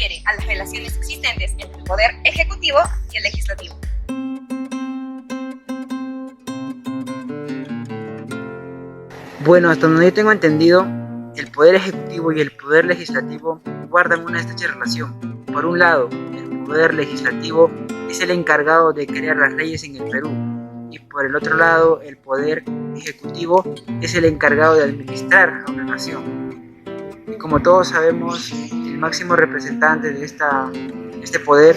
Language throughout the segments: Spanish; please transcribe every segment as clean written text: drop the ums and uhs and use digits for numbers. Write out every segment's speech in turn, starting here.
refiere a las relaciones existentes entre el poder ejecutivo y el legislativo. Bueno, hasta donde yo tengo entendido, el poder ejecutivo y el poder legislativo guardan una estrecha relación. Por un lado, el poder legislativo es el encargado de crear las leyes en el Perú, y por el otro lado, el poder ejecutivo es el encargado de administrar a una nación. Y como todos sabemos, el máximo representante de este poder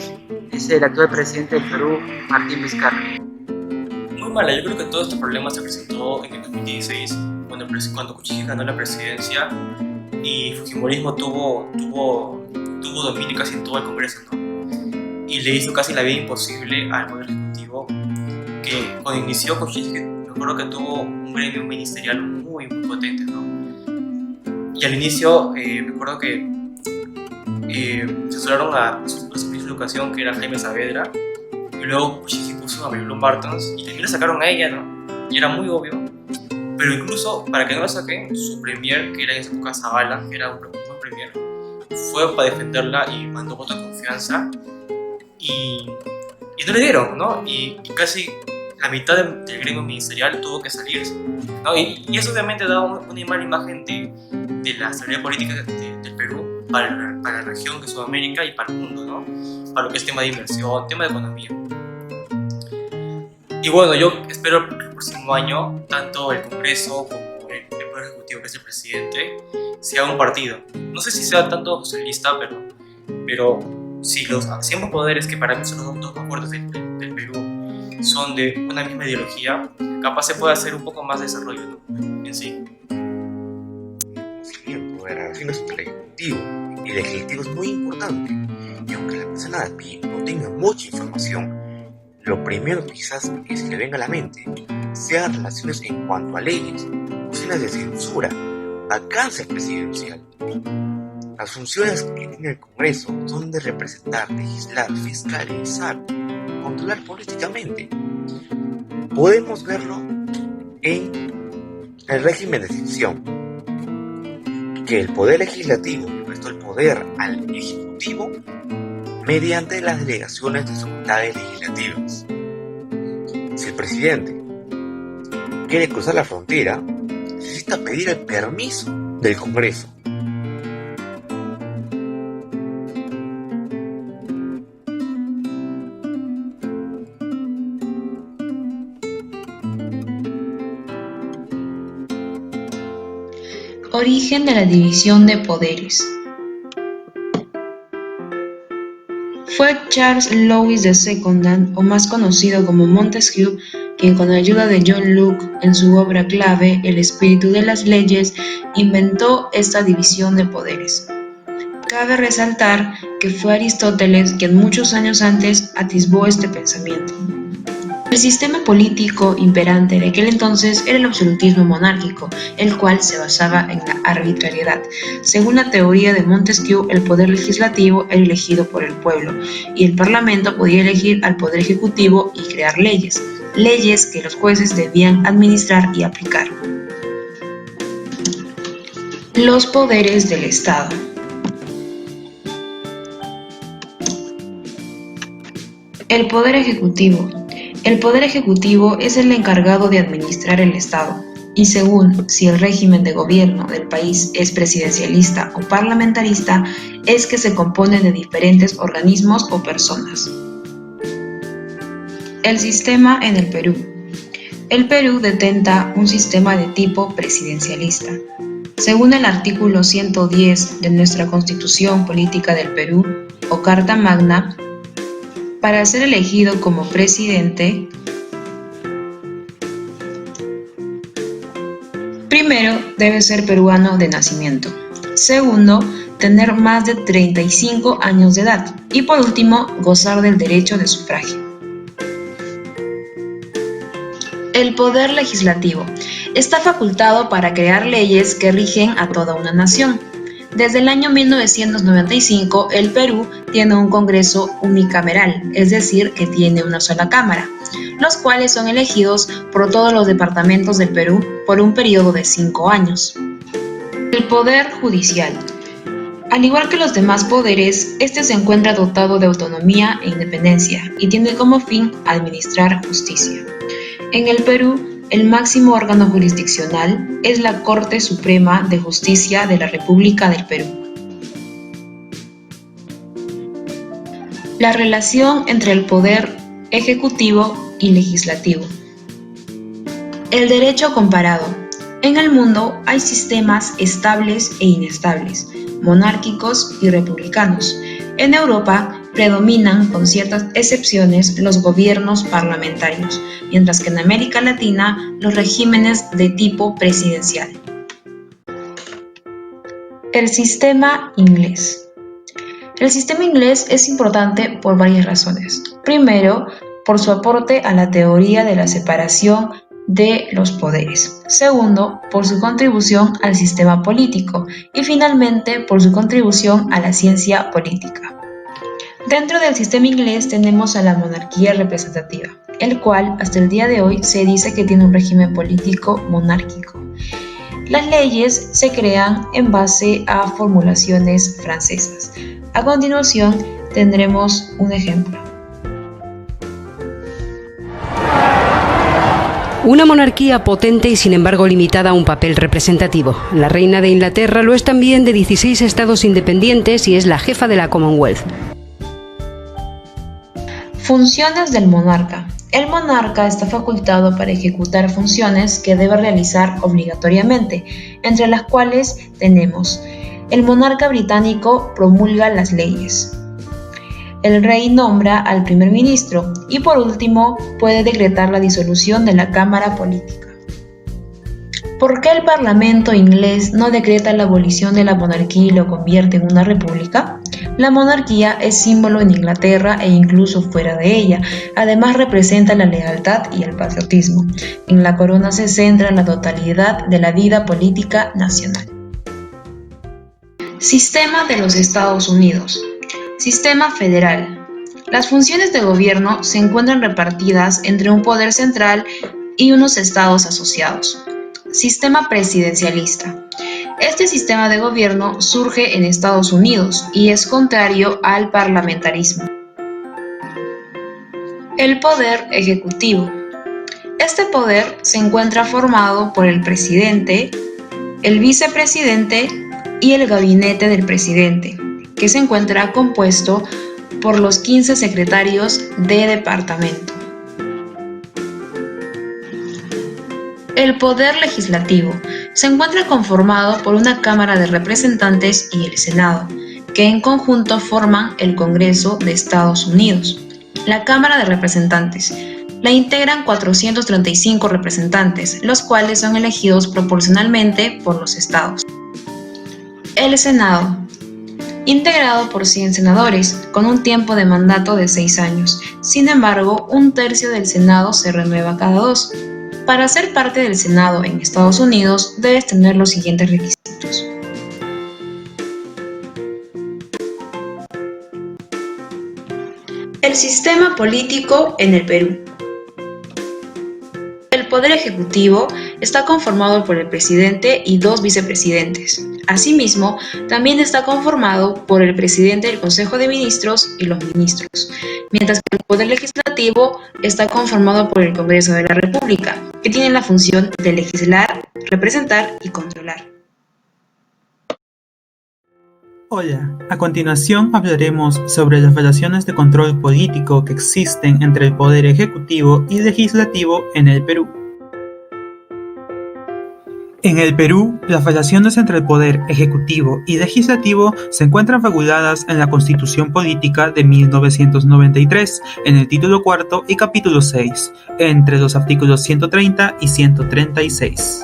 es el actual presidente del Perú, Martín Vizcarra. Muy mala, yo creo que todo este problema se presentó en el 2016, cuando Kuczynski ganó la presidencia y el Fujimorismo tuvo dominio casi en todo el Congreso, ¿no? Y le hizo casi la vida imposible al Poder Ejecutivo, que cuando inició Kuczynski, me acuerdo que tuvo un gremio ministerial muy potente, ¿no? Y al inicio, me acuerdo que censuraron a su ministro de Educación, que era Jaime Saavedra, y luego Kuczynski puso a Mary Bloom Bartels, y también la sacaron a ella, ¿no? Y era muy obvio. Pero incluso, para que no la saquen, su premier, que era en esa época Zavala, que era un buen premier, fue para defenderla y mandó voto de confianza, y no le dieron, ¿no? Y casi la mitad del gremio ministerial tuvo que salirse, ¿no? Y eso obviamente da una mala imagen de la estabilidad política del Perú para la región de Sudamérica y para el mundo, ¿no? Para lo que es tema de inversión, tema de economía. Y bueno, yo espero que el próximo año, tanto el Congreso como el Poder Ejecutivo, que es el presidente, sea un partido. No sé si sea tanto socialista, pero si los ambos poderes, que para mí son los dos más fuertes del Perú, son de una misma ideología, capaz se puede hacer un poco más de desarrollo, ¿no? En sí. Si bien el poder relaciones entre el ejecutivo y el legislativo es muy importante, y aunque la persona de a pie no tenga mucha información, lo primero quizás que se le venga a la mente sean relaciones en cuanto a leyes, cuestiones de censura, vacancia presidencial. Las funciones que tiene el Congreso son de representar, legislar, fiscalizar, controlar políticamente. Podemos verlo en el régimen de excepción, que el poder legislativo le prestó el poder al ejecutivo mediante las delegaciones de facultades legislativas. Si el presidente quiere cruzar la frontera, necesita pedir el permiso del Congreso. Origen de la división de poderes. Fue Charles Louis II, o más conocido como Montesquieu, quien con ayuda de John Locke en su obra clave El espíritu de las leyes inventó esta división de poderes. Cabe resaltar que fue Aristóteles quien muchos años antes atisbó este pensamiento. El sistema político imperante de aquel entonces era el absolutismo monárquico, el cual se basaba en la arbitrariedad. Según la teoría de Montesquieu, el poder legislativo era elegido por el pueblo, y el parlamento podía elegir al poder ejecutivo y crear leyes que los jueces debían administrar y aplicar. Los poderes del Estado. El poder ejecutivo. El Poder Ejecutivo es el encargado de administrar el Estado, y según si el régimen de gobierno del país es presidencialista o parlamentarista, es que se compone de diferentes organismos o personas. El sistema en el Perú. El Perú detenta un sistema de tipo presidencialista. Según el artículo 110 de nuestra Constitución Política del Perú, o Carta Magna, para ser elegido como presidente, primero debe ser peruano de nacimiento, segundo, tener más de 35 años de edad y por último, gozar del derecho de sufragio. El poder legislativo está facultado para crear leyes que rigen a toda una nación. Desde el año 1995, el Perú tiene un Congreso unicameral, es decir, que tiene una sola cámara, los cuales son elegidos por todos los departamentos del Perú por un periodo de 5 años. El Poder Judicial. Al igual que los demás poderes, este se encuentra dotado de autonomía e independencia y tiene como fin administrar justicia. En el Perú, el máximo órgano jurisdiccional es la Corte Suprema de Justicia de la República del Perú. La relación entre el poder ejecutivo y legislativo. El derecho comparado. En el mundo hay sistemas estables e inestables, monárquicos y republicanos. En Europa predominan, con ciertas excepciones, los gobiernos parlamentarios, mientras que en América Latina los regímenes de tipo presidencial. El sistema inglés. El sistema inglés es importante por varias razones. Primero, por su aporte a la teoría de la separación de los poderes. Segundo, por su contribución al sistema político. Y finalmente, por su contribución a la ciencia política. Dentro del sistema inglés tenemos a la monarquía representativa, el cual hasta el día de hoy se dice que tiene un régimen político monárquico. Las leyes se crean en base a formulaciones francesas. A continuación tendremos un ejemplo. Una monarquía potente y sin embargo limitada a un papel representativo. La reina de Inglaterra lo es también de 16 estados independientes y es la jefa de la Commonwealth. Funciones del monarca. El monarca está facultado para ejecutar funciones que debe realizar obligatoriamente, entre las cuales tenemos: el monarca británico promulga las leyes, el rey nombra al primer ministro y por último puede decretar la disolución de la Cámara Política. ¿Por qué el Parlamento inglés no decreta la abolición de la monarquía y lo convierte en una república? La monarquía es símbolo en Inglaterra e incluso fuera de ella. Además representa la lealtad y el patriotismo. En la corona se centra la totalidad de la vida política nacional. Sistema de los Estados Unidos. Sistema federal. Las funciones de gobierno se encuentran repartidas entre un poder central y unos estados asociados. Sistema presidencialista. Este sistema de gobierno surge en Estados Unidos y es contrario al parlamentarismo. El poder ejecutivo. Este poder se encuentra formado por el presidente, el vicepresidente y el gabinete del presidente, que se encuentra compuesto por los 15 secretarios de departamento. El poder legislativo se encuentra conformado por una Cámara de Representantes y el Senado, que en conjunto forman el Congreso de Estados Unidos. La Cámara de Representantes la integran 435 representantes, los cuales son elegidos proporcionalmente por los estados. El Senado, integrado por 100 senadores, con un tiempo de mandato de 6 años. Sin embargo, un tercio del Senado se renueva cada 2. Para ser parte del Senado en Estados Unidos, debes tener los siguientes requisitos. El sistema político en el Perú. El Poder Ejecutivo está conformado por el presidente y 2 vicepresidentes. Asimismo, también está conformado por el presidente del Consejo de Ministros y los ministros, mientras que el Poder Legislativo está conformado por el Congreso de la República, que tiene la función de legislar, representar y controlar. Hola, a continuación hablaremos sobre las relaciones de control político que existen entre el Poder Ejecutivo y Legislativo en el Perú. En el Perú, las relaciones entre el Poder Ejecutivo y Legislativo se encuentran reguladas en la Constitución Política de 1993, en el título 4 y capítulo 6, entre los artículos 130 y 136.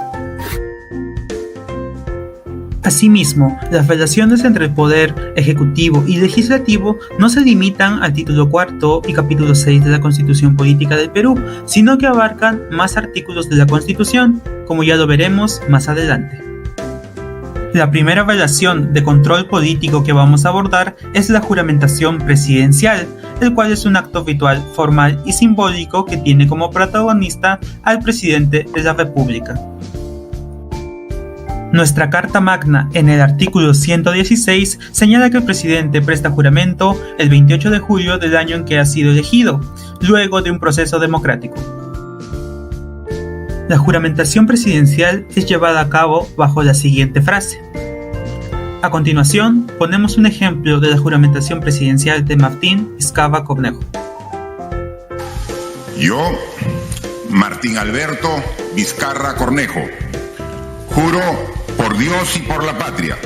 Asimismo, las relaciones entre el Poder Ejecutivo y Legislativo no se limitan al título 4 y capítulo 6 de la Constitución Política del Perú, sino que abarcan más artículos de la Constitución, como ya lo veremos más adelante. La primera relación de control político que vamos a abordar es la juramentación presidencial, el cual es un acto ritual, formal y simbólico que tiene como protagonista al presidente de la República. Nuestra Carta Magna, en el artículo 116, señala que el presidente presta juramento el 28 de julio del año en que ha sido elegido, luego de un proceso democrático. La juramentación presidencial es llevada a cabo bajo la siguiente frase. A continuación, ponemos un ejemplo de la juramentación presidencial de Martín Vizcarra Cornejo. Yo, Martín Alberto Vizcarra Cornejo, juro por Dios y por la patria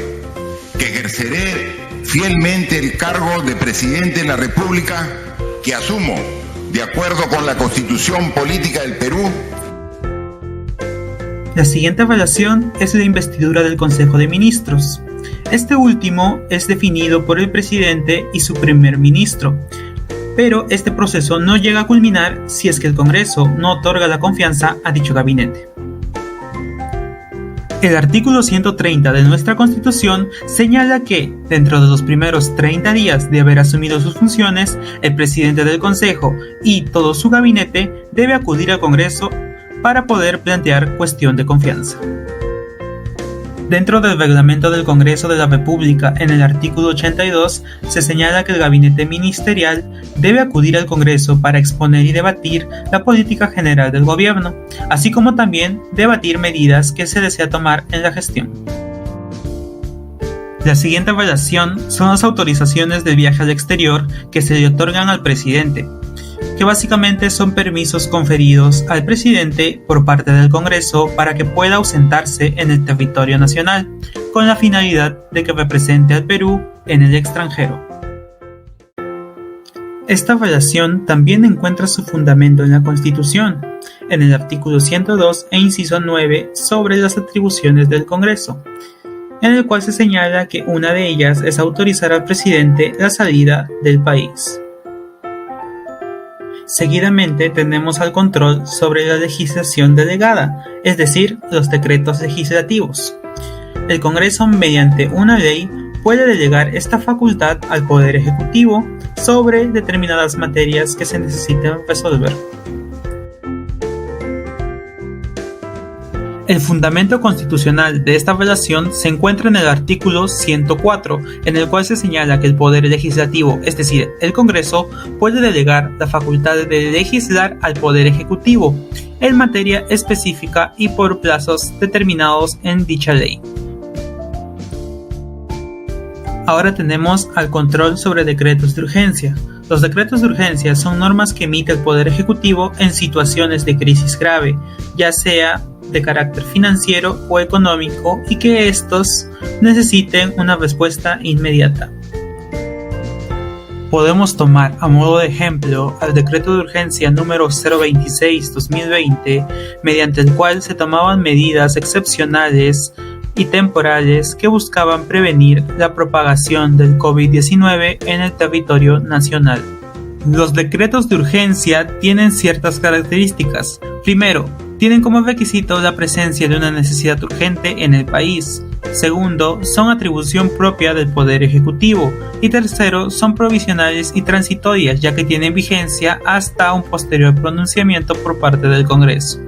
que ejerceré fielmente el cargo de presidente de la República que asumo de acuerdo con la Constitución Política del Perú. La siguiente evaluación es la investidura del Consejo de Ministros. Este último es definido por el presidente y su primer ministro, pero este proceso no llega a culminar si es que el Congreso no otorga la confianza a dicho gabinete. El artículo 130 de nuestra Constitución señala que, dentro de los primeros 30 días de haber asumido sus funciones, el presidente del Consejo y todo su gabinete debe acudir al Congreso para poder plantear cuestión de confianza. Dentro del reglamento del Congreso de la República, en el artículo 82, se señala que el gabinete ministerial debe acudir al Congreso para exponer y debatir la política general del gobierno, así como también debatir medidas que se desea tomar en la gestión. La siguiente evaluación son las autorizaciones de viaje al exterior que se le otorgan al presidente, que básicamente son permisos conferidos al presidente por parte del Congreso para que pueda ausentarse en el territorio nacional, con la finalidad de que represente al Perú en el extranjero. Esta evaluación también encuentra su fundamento en la Constitución, en el artículo 102 e inciso 9 sobre las atribuciones del Congreso, en el cual se señala que una de ellas es autorizar al presidente la salida del país. Seguidamente tenemos al control sobre la legislación delegada, es decir, los decretos legislativos. El Congreso, mediante una ley, puede delegar esta facultad al Poder Ejecutivo sobre determinadas materias que se necesiten resolver. El fundamento constitucional de esta relación se encuentra en el artículo 104, en el cual se señala que el Poder Legislativo, es decir, el Congreso, puede delegar la facultad de legislar al Poder Ejecutivo en materia específica y por plazos determinados en dicha ley. Ahora tenemos al control sobre decretos de urgencia. Los decretos de urgencia son normas que emite el Poder Ejecutivo en situaciones de crisis grave, ya sea de carácter financiero o económico, y que estos necesiten una respuesta inmediata. Podemos tomar a modo de ejemplo al decreto de urgencia número 026/2020, mediante el cual se tomaban medidas excepcionales y temporales que buscaban prevenir la propagación del COVID-19 en el territorio nacional. Los decretos de urgencia tienen ciertas características. Primero, tienen como requisito la presencia de una necesidad urgente en el país. Segundo, son atribución propia del Poder Ejecutivo. Y tercero, son provisionales y transitorias, ya que tienen vigencia hasta un posterior pronunciamiento por parte del Congreso.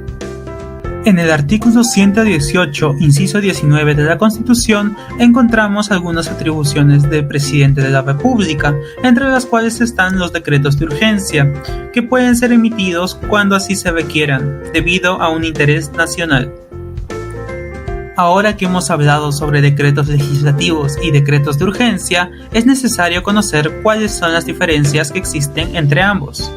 En el artículo 118, inciso 19 de la Constitución, encontramos algunas atribuciones del presidente de la República, entre las cuales están los decretos de urgencia, que pueden ser emitidos cuando así se requieran, debido a un interés nacional. Ahora que hemos hablado sobre decretos legislativos y decretos de urgencia, es necesario conocer cuáles son las diferencias que existen entre ambos.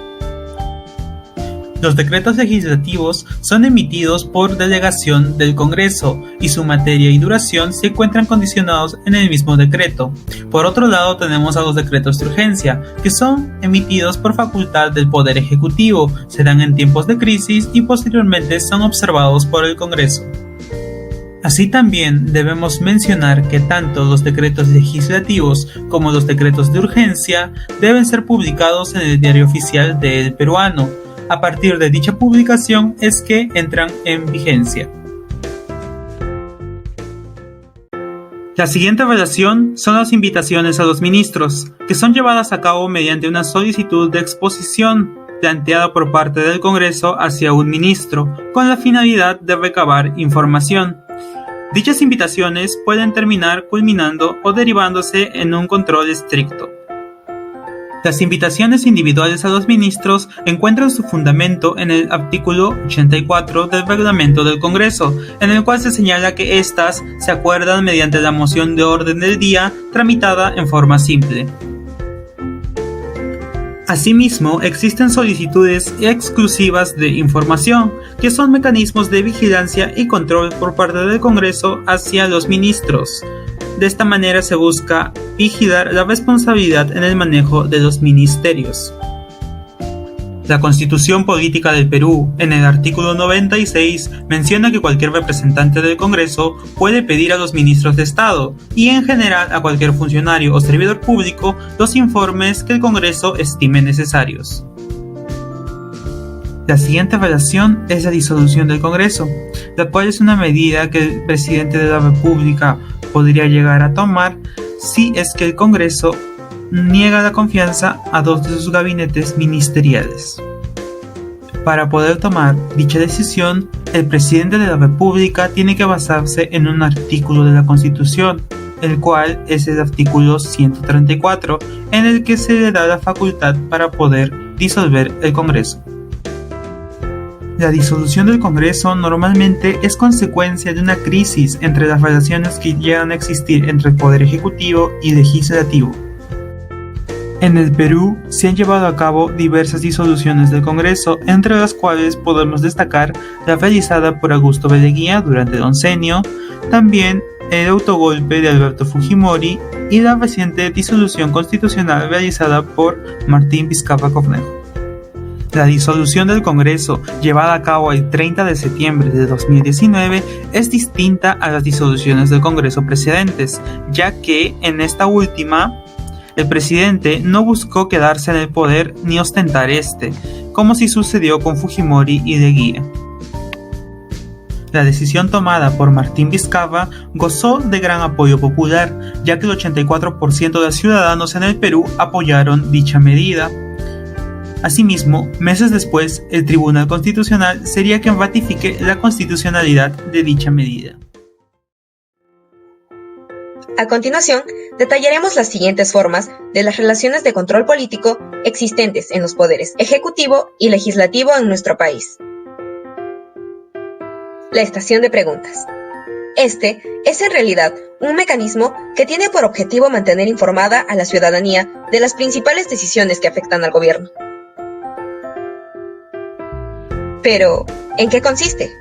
Los decretos legislativos son emitidos por delegación del Congreso y su materia y duración se encuentran condicionados en el mismo decreto. Por otro lado tenemos a los decretos de urgencia, que son emitidos por facultad del Poder Ejecutivo, se dan en tiempos de crisis y posteriormente son observados por el Congreso. Así también debemos mencionar que tanto los decretos legislativos como los decretos de urgencia deben ser publicados en el Diario Oficial del Peruano. A partir de dicha publicación es que entran en vigencia. La siguiente relación son las invitaciones a los ministros, que son llevadas a cabo mediante una solicitud de exposición planteada por parte del Congreso hacia un ministro, con la finalidad de recabar información. Dichas invitaciones pueden terminar culminando o derivándose en un control estricto. Las invitaciones individuales a los ministros encuentran su fundamento en el artículo 84 del Reglamento del Congreso, en el cual se señala que éstas se acuerdan mediante la moción de orden del día tramitada en forma simple. Asimismo, existen solicitudes exclusivas de información, que son mecanismos de vigilancia y control por parte del Congreso hacia los ministros. De esta manera se busca vigilar la responsabilidad en el manejo de los ministerios. La Constitución Política del Perú, en el artículo 96, menciona que cualquier representante del Congreso puede pedir a los ministros de Estado y en general a cualquier funcionario o servidor público los informes que el Congreso estime necesarios. La siguiente relación es la disolución del Congreso, la cual es una medida que el presidente de la República podría llegar a tomar si es que el Congreso niega la confianza a 2 de sus gabinetes ministeriales. Para poder tomar dicha decisión, el presidente de la República tiene que basarse en un artículo de la Constitución, el cual es el artículo 134, en el que se le da la facultad para poder disolver el Congreso. La disolución del Congreso normalmente es consecuencia de una crisis entre las relaciones que llegan a existir entre el Poder Ejecutivo y Legislativo. En el Perú se han llevado a cabo diversas disoluciones del Congreso, entre las cuales podemos destacar la realizada por Augusto B. Leguía durante el oncenio, también el autogolpe de Alberto Fujimori y la reciente disolución constitucional realizada por Martín Vizcarra Cornejo. La disolución del Congreso, llevada a cabo el 30 de septiembre de 2019, es distinta a las disoluciones del Congreso precedentes, ya que en esta última, el presidente no buscó quedarse en el poder ni ostentar como si sucedió con Fujimori y Leguía. La decisión tomada por Martín Vizcarra gozó de gran apoyo popular, ya que el 84% de los ciudadanos en el Perú apoyaron dicha medida. Asimismo, meses después, el Tribunal Constitucional sería quien ratifique la constitucionalidad de dicha medida. A continuación, detallaremos las siguientes formas de las relaciones de control político existentes en los poderes ejecutivo y legislativo en nuestro país. La estación de preguntas. Este es en realidad un mecanismo que tiene por objetivo mantener informada a la ciudadanía de las principales decisiones que afectan al gobierno. Pero, ¿en qué consiste?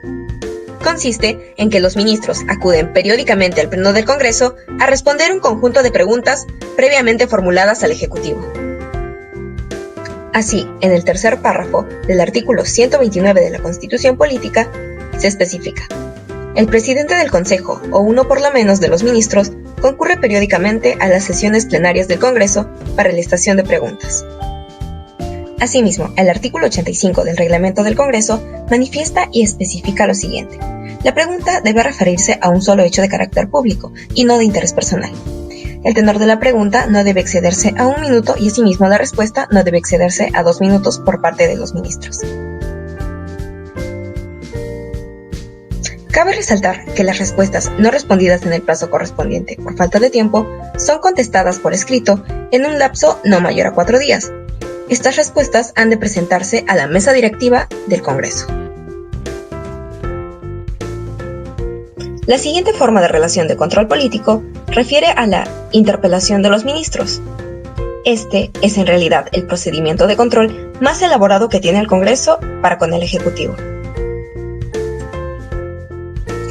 Consiste en que los ministros acuden periódicamente al Pleno del Congreso a responder un conjunto de preguntas previamente formuladas al Ejecutivo. Así, en el tercer párrafo del artículo 129 de la Constitución Política, se especifica: el presidente del Consejo o uno por lo menos de los ministros concurre periódicamente a las sesiones plenarias del Congreso para la estación de preguntas. Asimismo, el artículo 85 del Reglamento del Congreso manifiesta y especifica lo siguiente: la pregunta debe referirse a un solo hecho de carácter público y no de interés personal. El tenor de la pregunta no debe excederse a 1 minuto y asimismo la respuesta no debe excederse a 2 minutos por parte de los ministros. Cabe resaltar que las respuestas no respondidas en el plazo correspondiente por falta de tiempo son contestadas por escrito en un lapso no mayor a 4 días. Estas respuestas han de presentarse a la mesa directiva del Congreso. La siguiente forma de relación de control político refiere a la interpelación de los ministros. Este es en realidad el procedimiento de control más elaborado que tiene el Congreso para con el Ejecutivo.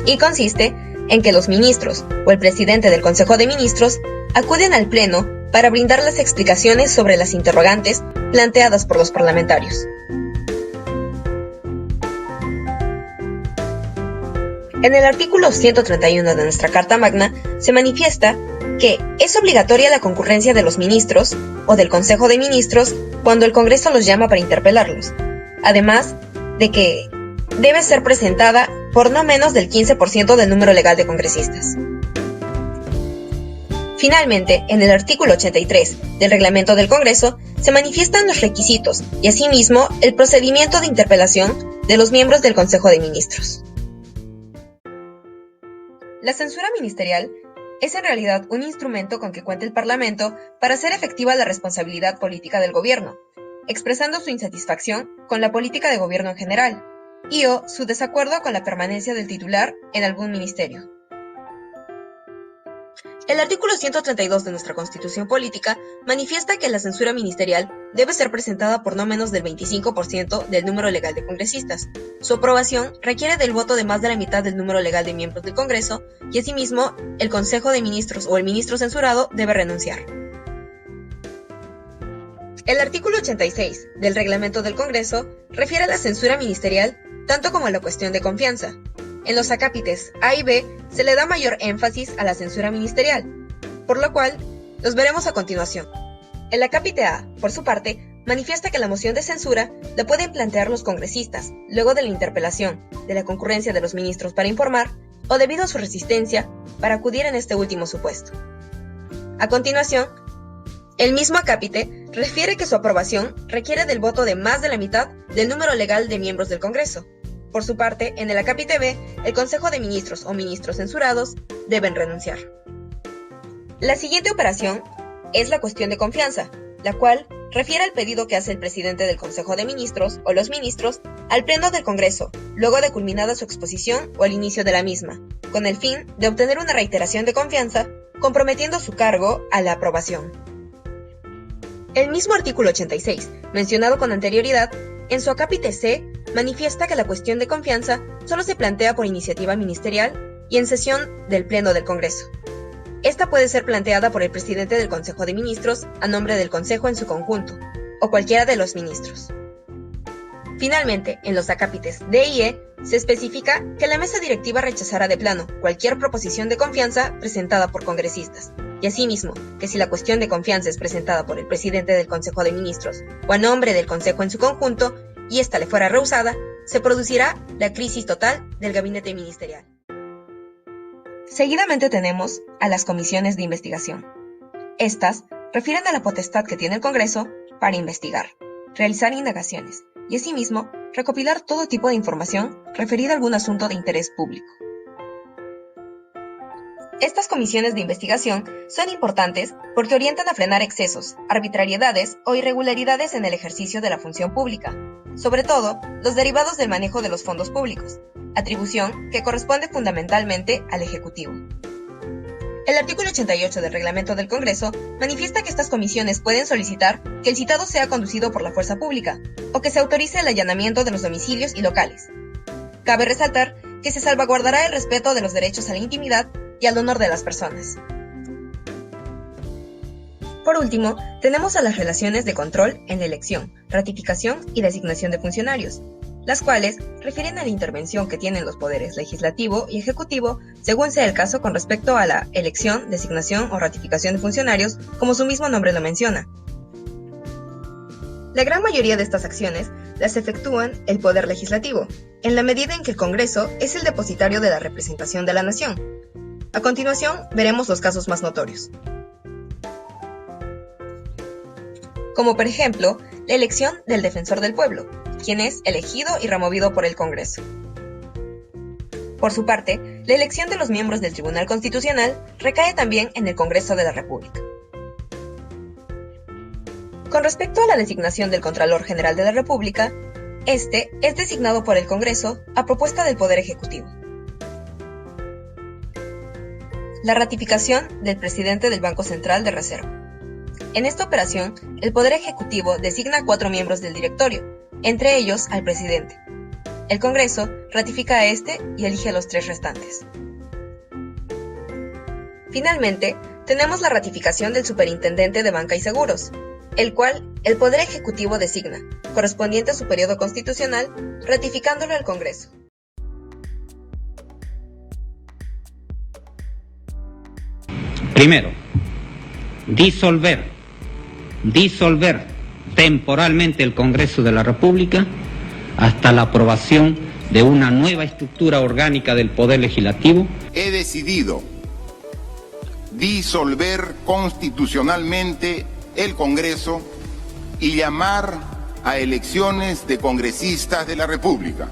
Y consiste en que los ministros o el presidente del Consejo de Ministros acuden al Pleno para brindar las explicaciones sobre las interrogantes planteadas por los parlamentarios. En el artículo 131 de nuestra Carta Magna se manifiesta que es obligatoria la concurrencia de los ministros o del Consejo de Ministros cuando el Congreso los llama para interpelarlos, además de que debe ser presentada por no menos del 15% del número legal de congresistas. Finalmente, en el artículo 83 del Reglamento del Congreso se manifiestan los requisitos y asimismo el procedimiento de interpelación de los miembros del Consejo de Ministros. La censura ministerial es en realidad un instrumento con que cuenta el Parlamento para hacer efectiva la responsabilidad política del gobierno, expresando su insatisfacción con la política de gobierno en general, y o su desacuerdo con la permanencia del titular en algún ministerio. El artículo 132 de nuestra Constitución Política manifiesta que la censura ministerial debe ser presentada por no menos del 25% del número legal de congresistas. Su aprobación requiere del voto de más de la mitad del número legal de miembros del Congreso y asimismo el Consejo de Ministros o el ministro censurado debe renunciar. El artículo 86 del Reglamento del Congreso refiere a la censura ministerial tanto como a la cuestión de confianza. En los acápites A y B se le da mayor énfasis a la censura ministerial, por lo cual los veremos a continuación. El acápite A, por su parte, manifiesta que la moción de censura la pueden plantear los congresistas, luego de la interpelación, de la concurrencia de los ministros para informar, o debido a su resistencia, para acudir en este último supuesto. A continuación, el mismo acápite refiere que su aprobación requiere del voto de más de la mitad del número legal de miembros del Congreso. Por su parte, en el acápite B, el Consejo de Ministros o ministros censurados deben renunciar. La siguiente operación es la cuestión de confianza, la cual refiere al pedido que hace el presidente del Consejo de Ministros o los ministros al Pleno del Congreso, luego de culminada su exposición o al inicio de la misma, con el fin de obtener una reiteración de confianza, comprometiendo su cargo a la aprobación. El mismo artículo 86, mencionado con anterioridad, en su acápite C, manifiesta que la cuestión de confianza solo se plantea por iniciativa ministerial y en sesión del Pleno del Congreso. Esta puede ser planteada por el presidente del Consejo de Ministros a nombre del Consejo en su conjunto, o cualquiera de los ministros. Finalmente, en los acápites D y E, se especifica que la mesa directiva rechazará de plano cualquier proposición de confianza presentada por congresistas, y asimismo, que si la cuestión de confianza es presentada por el presidente del Consejo de Ministros o a nombre del Consejo en su conjunto, y ésta le fuera rehusada, se producirá la crisis total del gabinete ministerial. Seguidamente tenemos a las comisiones de investigación. Estas refieren a la potestad que tiene el Congreso para investigar, realizar indagaciones y asimismo recopilar todo tipo de información referida a algún asunto de interés público. Estas comisiones de investigación son importantes porque orientan a frenar excesos, arbitrariedades o irregularidades en el ejercicio de la función pública, sobre todo los derivados del manejo de los fondos públicos, atribución que corresponde fundamentalmente al Ejecutivo. El artículo 88 del Reglamento del Congreso manifiesta que estas comisiones pueden solicitar que el citado sea conducido por la fuerza pública o que se autorice el allanamiento de los domicilios y locales. Cabe resaltar que se salvaguardará el respeto de los derechos a la intimidad y al honor de las personas. Por último, tenemos a las relaciones de control en la elección, ratificación y designación de funcionarios, las cuales refieren a la intervención que tienen los poderes legislativo y ejecutivo, según sea el caso con respecto a la elección, designación o ratificación de funcionarios, como su mismo nombre lo menciona. La gran mayoría de estas acciones las efectúan el Poder Legislativo, en la medida en que el Congreso es el depositario de la representación de la nación. A continuación, veremos los casos más notorios. Como por ejemplo, la elección del Defensor del Pueblo, quien es elegido y removido por el Congreso. Por su parte, la elección de los miembros del Tribunal Constitucional recae también en el Congreso de la República. Con respecto a la designación del Contralor General de la República, este es designado por el Congreso a propuesta del Poder Ejecutivo. La ratificación del presidente del Banco Central de Reserva. En esta operación, el Poder Ejecutivo designa a 4 miembros del directorio, entre ellos al presidente. El Congreso ratifica a este y elige a los 3 restantes. Finalmente, tenemos la ratificación del Superintendente de Banca y Seguros, el cual el Poder Ejecutivo designa, correspondiente a su periodo constitucional, ratificándolo al Congreso. Primero, disolver temporalmente el Congreso de la República hasta la aprobación de una nueva estructura orgánica del Poder Legislativo. He decidido disolver constitucionalmente el Congreso y llamar a elecciones de congresistas de la República.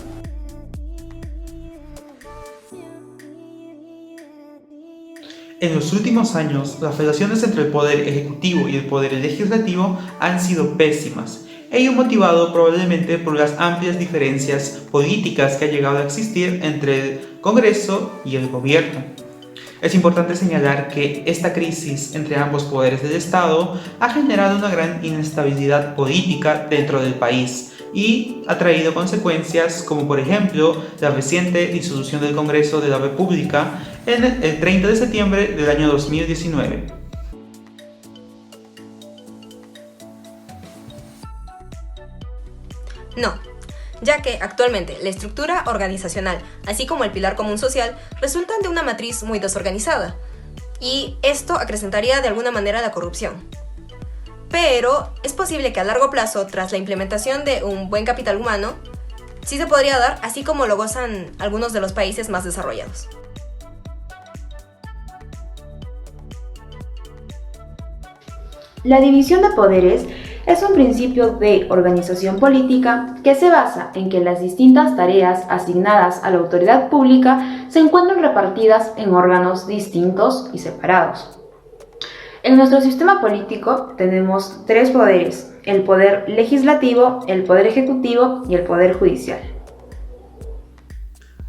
En los últimos años, las relaciones entre el poder ejecutivo y el poder legislativo han sido pésimas, ello motivado probablemente por las amplias diferencias políticas que ha llegado a existir entre el Congreso y el gobierno. Es importante señalar que esta crisis entre ambos poderes del Estado ha generado una gran inestabilidad política dentro del país y ha traído consecuencias como por ejemplo la reciente disolución del Congreso de la República en el 30 de septiembre del año 2019. No, ya que actualmente la estructura organizacional, así como el pilar común social, resultan de una matriz muy desorganizada, y esto acrecentaría de alguna manera la corrupción. Pero es posible que a largo plazo, tras la implementación de un buen capital humano, sí se podría dar, así como lo gozan algunos de los países más desarrollados. La división de poderes es un principio de organización política que se basa en que las distintas tareas asignadas a la autoridad pública se encuentran repartidas en órganos distintos y separados. En nuestro sistema político tenemos tres poderes: el poder legislativo, el poder ejecutivo y el poder judicial.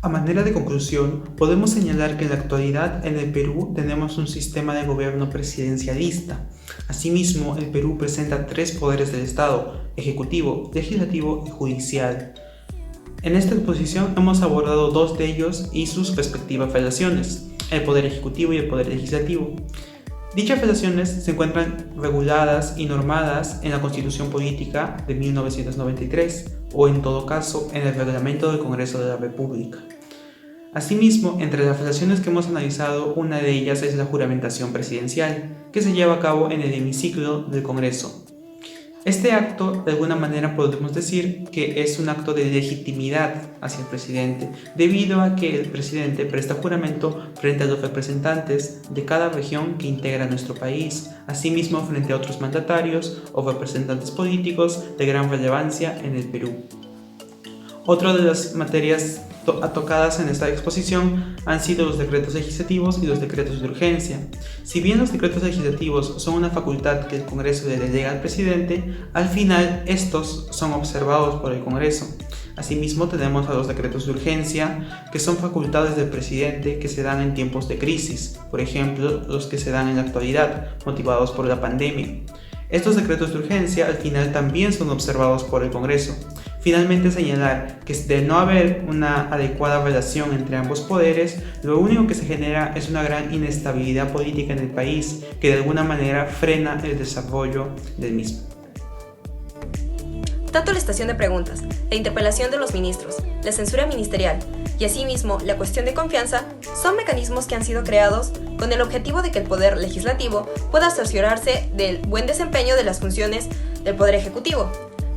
A manera de conclusión, podemos señalar que en la actualidad en el Perú tenemos un sistema de gobierno presidencialista. Asimismo, el Perú presenta tres poderes del Estado: ejecutivo, legislativo y judicial. En esta exposición hemos abordado dos de ellos y sus respectivas relaciones, el poder ejecutivo y el poder legislativo. Dichas relaciones se encuentran reguladas y normadas en la Constitución Política de 1993 o en todo caso en el Reglamento del Congreso de la República. Asimismo, entre las relaciones que hemos analizado, una de ellas es la juramentación presidencial, que se lleva a cabo en el hemiciclo del Congreso. Este acto, de alguna manera podemos decir que es un acto de legitimidad hacia el presidente, debido a que el presidente presta juramento frente a los representantes de cada región que integra nuestro país, asimismo frente a otros mandatarios o representantes políticos de gran relevancia en el Perú. Otra de las materias tocadas en esta exposición han sido los decretos legislativos y los decretos de urgencia. Si bien los decretos legislativos son una facultad que el Congreso le delega al presidente, al final estos son observados por el Congreso. Asimismo tenemos a los decretos de urgencia, que son facultades del presidente que se dan en tiempos de crisis, por ejemplo los que se dan en la actualidad, motivados por la pandemia. Estos decretos de urgencia al final también son observados por el Congreso. Finalmente, señalar que de no haber una adecuada relación entre ambos poderes, lo único que se genera es una gran inestabilidad política en el país que de alguna manera frena el desarrollo del mismo. Tanto la estación de preguntas, la interpelación de los ministros, la censura ministerial y asimismo la cuestión de confianza son mecanismos que han sido creados con el objetivo de que el poder legislativo pueda cerciorarse del buen desempeño de las funciones del poder ejecutivo,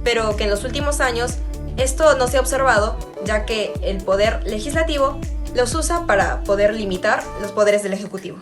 pero que en los últimos años esto no se ha observado, ya que el poder legislativo los usa para poder limitar los poderes del ejecutivo.